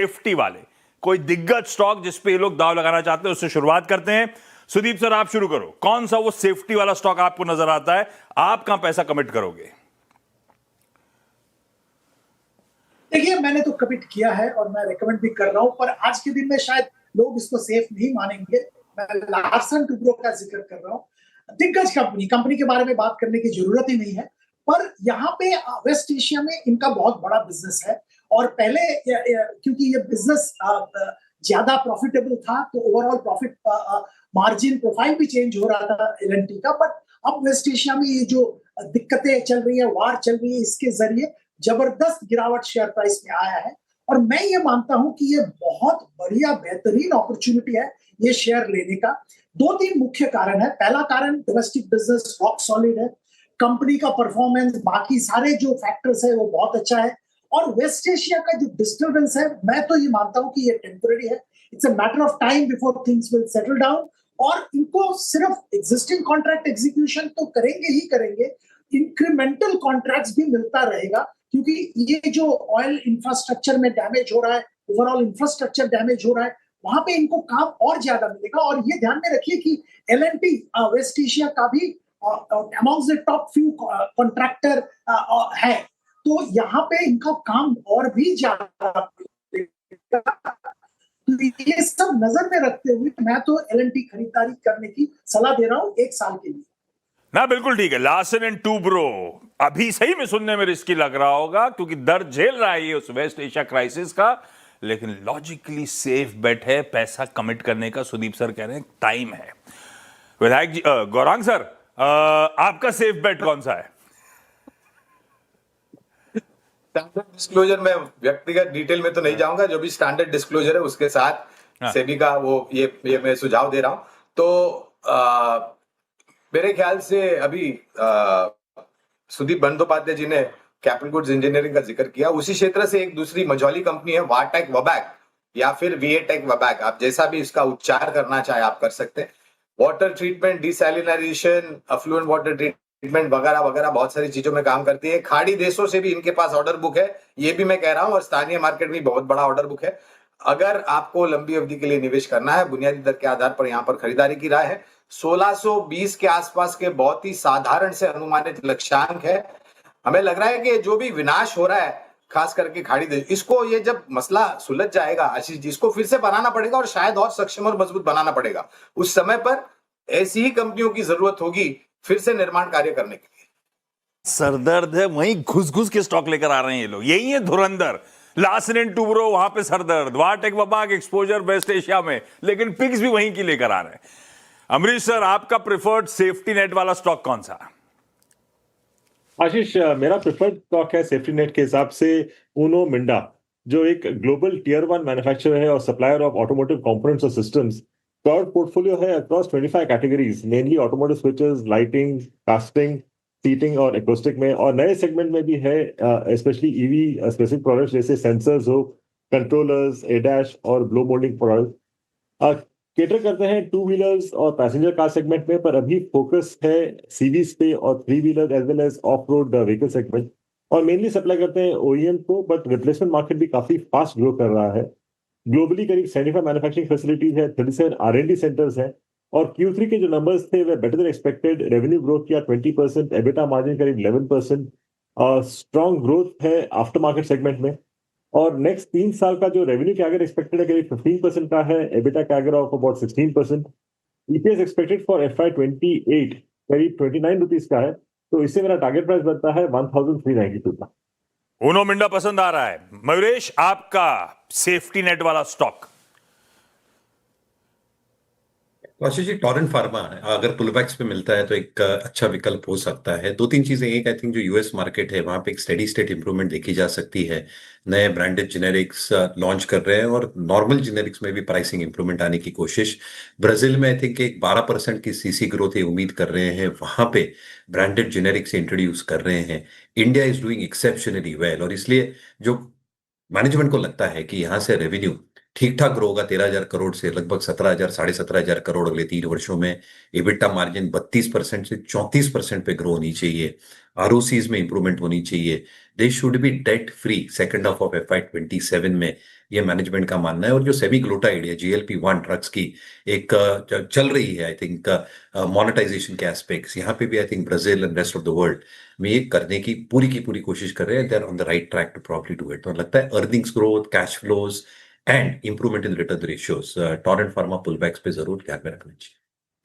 Safety वाले कोई दिग्गज स्टॉक जिस पे ये लोग दाव लगाना चाहते हैं, उससे शुरुआत करते हैं। सुदीप सर, आप शुरू करो। कौन सा वो सेफ्टी वाला स्टॉक आपको नजर आता है? आप कहां पैसा कमिट करोगे? देखिए, मैंने तो कमिट किया है और मैं रेकमेंड भी कर रहा हूं, पर आज के दिन में शायद लोग इसको सेफ नहीं मानेंगे। मैं लार्सन टुब्रो का जिक्र कर रहा हूं। दिग्गज कंपनी के बारे में बात करने की जरूरत ही नहीं है, पर यहाँ पे वेस्ट एशिया में इनका बहुत बड़ा बिजनेस है। और पहले क्योंकि ये बिजनेस ज्यादा प्रॉफिटेबल था, तो ओवरऑल प्रॉफिट मार्जिन प्रोफाइल भी चेंज हो रहा था एलएनटी का। बट अब वेस्ट एशिया में ये जो दिक्कतें चल रही है, वार चल रही है, इसके जरिए जबरदस्त गिरावट शेयर प्राइस में आया है। और मैं ये मानता हूं कि ये बहुत बढ़िया बेहतरीन अपॉर्चुनिटी है ये शेयर लेने का। 2-3 मुख्य कारण है। पहला कारण, डोमेस्टिक बिजनेस रॉक सॉलिड है, कंपनी का परफॉर्मेंस, बाकी सारे जो फैक्टर्स है वो बहुत अच्छा है। और वेस्ट एशिया का जो डिस्टर्बेंस है, मैं तो ये मानता हूं कि ये टेम्पररी है। It's a matter of time before things will settle down. और इनको सिर्फ एग्जिस्टिंग कॉन्ट्रैक्ट एग्जीक्यूशन तो करेंगे ही करेंगे, इंक्रीमेंटल कॉन्ट्रैक्ट्स भी मिलता रहेगा, क्योंकि ये जो ऑयल इंफ्रास्ट्रक्चर में डैमेज हो रहा है, ओवरऑल इंफ्रास्ट्रक्चर डैमेज हो रहा है, वहां पे इनको काम और ज्यादा मिलेगा। और ये ध्यान में रखिए कि एलएनटी वेस्ट एशिया का भी amongst the top few contractor है, तो यहाँ पे इनका काम और भी ज्यादा मिलेगा। तो ये सब नजर में रखते हुए मैं तो एलएनटी खरीदारी करने की सलाह दे रहा हूँ 1 साल के लिए। ना, बिल्कुल ठीक है। लार्सन एंड टुब्रो अभी सही में सुनने में रिस्की लग रहा होगा, क्योंकि दर्द झेल रहा है ये उस वेस्ट एशिया क्राइसिस का, लेकिन लॉजिकली सेफ बेट है पैसा कमिट करने का। सुदीप सर कह रहे हैं टाइम है। विधायक जी, गौरांग सर, आपका सेफ बेट कौन सा है? स्टैंडर्ड डिस्क्लोजर में व्यक्तिगत डिटेल में तो नहीं जाऊंगा, जो भी स्टैंडर्ड डिस्क्लोजर है उसके साथ सेबी का वो ये मैं सुझाव दे रहा हूं। तो मेरे ख्याल से अभी सुदीप बंदोपाध्याय जी ने कैपिटल गुड्स इंजीनियरिंग का जिक्र किया, उसी क्षेत्र से एक दूसरी मझौली कंपनी है वाटेक वबैक या फिर वीएटेक वबैक, आप जैसा भी इसका उच्चार करना चाहे आप कर सकते हैं। Water treatment, desalinisation, effluent water treatment वगैरह वगैरह बहुत सारी चीजों में काम करती है। खाड़ी देशों से भी इनके पास ऑर्डर बुक है, ये भी मैं कह रहा हूं, और स्थानीय मार्केट में बहुत बड़ा ऑर्डर बुक है। अगर आपको लंबी अवधि के लिए निवेश करना है, बुनियादी दर के आधार पर यहाँ पर खरीदारी की राय है। 1620 के आसपास के बहुत ही साधारण से अनुमानित लक्ष्यांक है। हमें लग रहा है कि जो भी विनाश हो रहा है, खास करके खाड़ी देश, इसको ये जब मसला सुलझ जाएगा आशीष जी, इसको फिर से बनाना पड़ेगा और शायद और सक्षम और मजबूत बनाना पड़ेगा। उस समय पर ऐसी ही कंपनियों की जरूरत होगी फिर से निर्माण कार्य करने के लिए। सरदर्द है, वहीं घुस घुस के स्टॉक लेकर आ रहे हैं ये लोग। यही है धुरंधर। लार्सन एंड टुब्रो वहां पे सरदर्द, वाटेक वबैक एक्सपोजर वेस्ट एशिया में, लेकिन पिग्स भी वहीं की लेकर आ रहे हैं। अमरीश सर, आपका प्रिफर्ड सेफ्टी नेट वाला स्टॉक कौन सा? आशीष, मेरा प्रिफर्ड स्टॉक है सेफ्टी नेट के हिसाब से उनो मिंडा, जो एक ग्लोबल टियर 1 मैन्युफैक्चरर है और सप्लायर ऑफ ऑटोमोटिव कंपोनेंट्स और सिस्टम्स। ब्रॉड पोर्टफोलियो है across 25 categories, mainly automotive switches, lighting, casting, seating और एक्रोस्टिक में, और नए सेगमेंट में भी है, स्पेशली ईवी स्पेसिफिक प्रोडक्ट्स जैसे सेंसर्स हो, कंट्रोलर्स, एडैश और ब्लो मोल्डिंग प्रोडक्ट्स। केटर करते हैं 2 व्हीलर्स और पैसेंजर कार सेगमेंट में, पर अभी फोकस है सीवीज पे और 3 wheeler as well as off road vehicle segment, और मेनली सप्लाई करते हैं ओईएम को, बट रिप्लेसमेंट मार्केट भी काफी फास्ट ग्रो कर रहा है। ग्लोबली करीब 75 मैन्युफैक्चरिंग फैसिलिटीज है, 37 R&D सेंटर्स हैं, और Q3 के जो नंबर्स थे way better than expected. Revenue growth किया 20%, एबिटा मार्जिन करीब 11%, और स्ट्रॉन्ग ग्रोथ है आफ्टर मार्केट सेगमेंट में। और नेक्स्ट 3 साल का जो रेवेन्यू कैगर एक्सपेक्टेड है करीब 15% का है, EBITDA CAGR of about 16%। EPS expected for FY28 करीब 29 रुपीज का है, तो इससे मेरा टारगेट प्राइस बनता है 1392 का। उनो मिंडा पसंद आ रहा है। मयूरेश, आपका सेफ्टी नेट वाला stock? Ashish ji, torrent pharma अगर पुलबैक्स पे मिलता है तो एक अच्छा विकल्प हो सकता है। 2-3 चीजें, एक आई थिंक जो यूएस मार्केट है वहां पे एक स्टेडी स्टेट इंप्रूवमेंट देखी जा सकती है। नए ब्रांडेड जेनेरिक्स लॉन्च कर रहे हैं और नॉर्मल जेनेरिक्स में भी प्राइसिंग इंप्रूवमेंट आने की कोशिश। ब्राजील में आई थिंक एक 12% की सीसी ग्रोथ ये उम्मीद कर रहे हैं, वहां पे ब्रांडेड जेनेरिक्स इंट्रोड्यूस कर रहे हैं। India is doing exceptionally well, और इसलिए जो मैनेजमेंट को लगता है कि यहाँ से रेवेन्यू ठीक ठाक ग्रो होगा 13,000 करोड़ से लगभग 17,000 17,500 करोड़ अगले 3 वर्षों में। इबिटा मार्जिन 32% से 34% पे ग्रो होनी चाहिए। आरओसीज में इंप्रूवमेंट होनी चाहिए। They should be debt free second half of FY27 में। ये मैनेजमेंट का मानना है। और जो सेमीग्लोटाइड या GLP-1 ड्रग्स की एक चल रही है, आई थिंक मोनेटाइजेशन के एस्पेक्ट्स, यहाँ पे भी I think Brazil and rest of the world में ये करने की पूरी कोशिश कर रहे हैं। They are on the right track to probably do it. तो लगता है earnings growth, cash flows and improvement in return ratios Torrent Pharma pullbacks पे जरूर ध्यान में रखना चाहिए।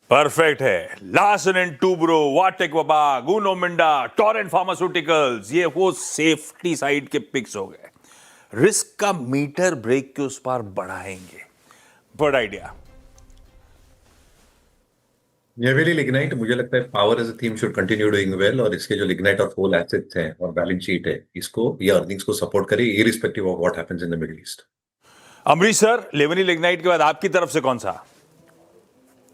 परफेक्ट है। लार्सन एंड टूब्रो, वाटेक वबाग, उनो मिंडा, टोरेंट फार्मास्यूटिकल्स, ये वो सेफ्टी साइड के पिक्स हो गए। रिस्क का मीटर ब्रेक के उस पार बढ़ाएंगे। बड़ा आइडिया। हेवीली लिग्नाइट, मुझे लगता है power as a theme should continue doing well, और इसके जो लिग्नाइट और कोल एसेट्स हैं और बैलेंस शीट है, इसको ये अर्निंग्स को सपोर्ट करे irrespective of what happens in the Middle East. Amrish sir, लेवनी लिग्नाइट के बाद आपकी तरफ से कौन सा?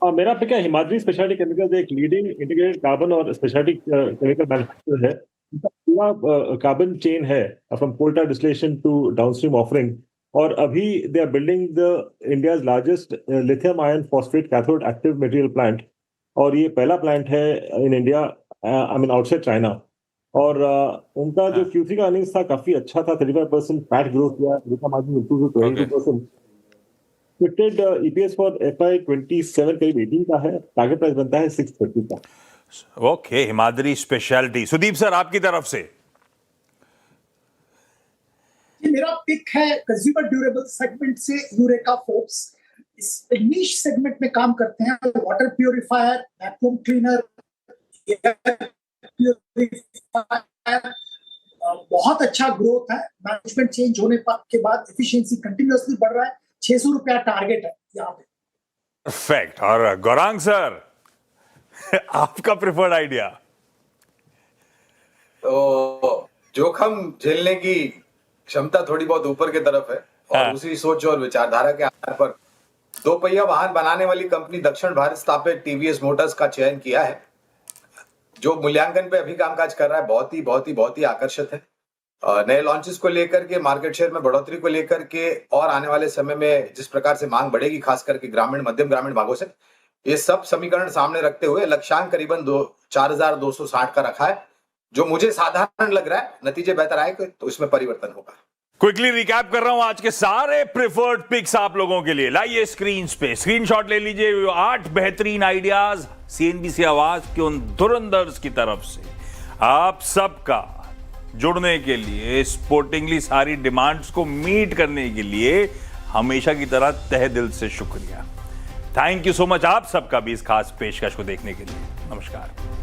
मेरा पिक है हिमाद्री स्पेशलिटी केमिकल्स, एक लीडिंग इंटीग्रेटेड कार्बन और स्पेशलिटी केमिकल मैन्युफैक्चरर है। इनका पूरा कार्बन चेन है, from coal tar distillation to downstream offering. और अभी they are building the India's largest lithium ion phosphate cathode active material plant, और ये पहला प्लांट है in India, I mean outside China. और उनका जो Q3 का अर्निंग्स था काफी अच्छा था, 35% पैट ग्रोथ किया, EBITDA margin improve to 22%। Expected EPS for FY27 करीब 18 का है, टारगेट प्राइस बनता है 630 का। Okay, Himadri specialty. Sudeep sir, आपकी तरफ से? मेरा पिक है कंज्यूमर ड्यूरेबल सेगमेंट से यूरेका फोर्ब्स। इस नीश सेगमेंट में काम करते हैं, water purifier, vacuum cleaner, air purifier. बहुत अच्छा ग्रोथ है। मैनेजमेंट चेंज होने के बाद एफिशिएंसी कंटिन्यूअसली बढ़ रहा है। 600 रुपया टारगेट है यहाँ पे। परफेक्ट। और गौरांग सर, आपका प्रिफर्ड आइडिया? तो जोखिम झेलने की क्षमता थोड़ी बहुत ऊपर की तरफ है, और उसी सोच और विचारधारा के आधार पर दो पहिया वाहन बनाने वाली कंपनी दक्षिण भारत स्थापित TVS मोटर्स का चयन किया है। जो मूल्यांकन पे अभी कामकाज कर रहा है बहुत ही आकर्षित है। नए लॉन्चेस को लेकर के, मार्केट शेयर में बढ़ोतरी को लेकर के, और आने वाले समय में जिस प्रकार से मांग बढ़ेगी खास करके ग्रामीण, मध्यम ग्रामीण भागों से, ये सब समीकरण सामने रखते हुए लक्ष्यांक करीबन 4260 का रखा है, जो मुझे साधारण लग रहा है। नतीजे बेहतर आए तो इसमें परिवर्तन होगा। क्विकली रिकैप कर रहा हूं आज के सारे प्रिफर्ड पिक्स आप लोगों के लिए। लाइए स्क्रीन पे, स्क्रीनशॉट ले लीजिए। 8 बेहतरीन आइडियाज CNBC आवाज के उन धुरंधर्स की तरफ से आप सबका जुड़ने के लिए, स्पोर्टिंगली सारी डिमांड्स को मीट करने के लिए हमेशा की तरह तहे दिल से शुक्रिया। थैंक यू सो मच आप सबका भी इस खास पेशकश को देखने के लिए। नमस्कार।